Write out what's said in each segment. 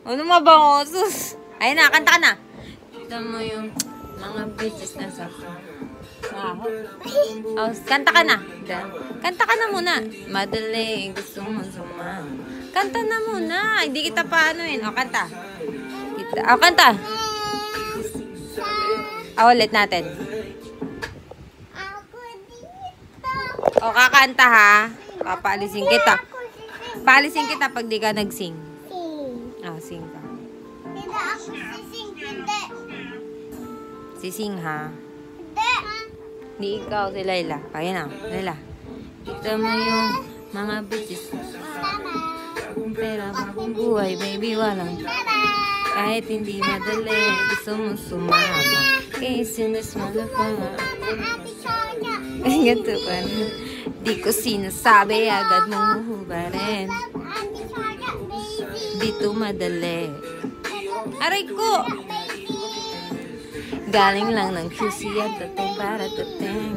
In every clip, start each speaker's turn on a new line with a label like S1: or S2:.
S1: Ano mabango? Sus! Ayun na, kanta ka na. Kita mo yung mga bitches na sa oh, kanta ka na. Kanta ka na muna. Madali, gusto mo sumama. Kanta na muna. Hindi kita paanoin. O, kanta. O, kanta. O, ulit natin. O, kakanta ha. Papaalisin kita. Paalisin kita pag di ka nag-sing. O, sing ka.
S2: Hindi ako sising, hindi.
S1: Sising ha.
S2: Hindi.
S1: Hindi ikaw, si Layla. Kaya na, Layla. Kita mo yung mga bitches. Bagong pera, bagong buhay, baby, walang. Kahit hindi madali, gusto mo sumama. Kaya sinas malapanga. Ay, ganito pa. Di ko sinasabi, agad mong huhubarin. Dito madali. Aray ko! Galing lang ng QC at dating para dating.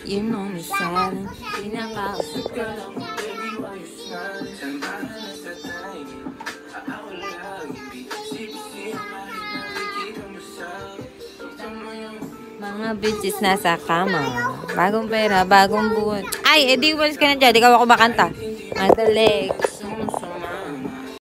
S1: You know me silent. Pinakausap ko lang. Mga bitches nasa kama. Bagong pera, bagong buwan. Ay, edi walis ka na dyan. Di ka ako makanta. Madali.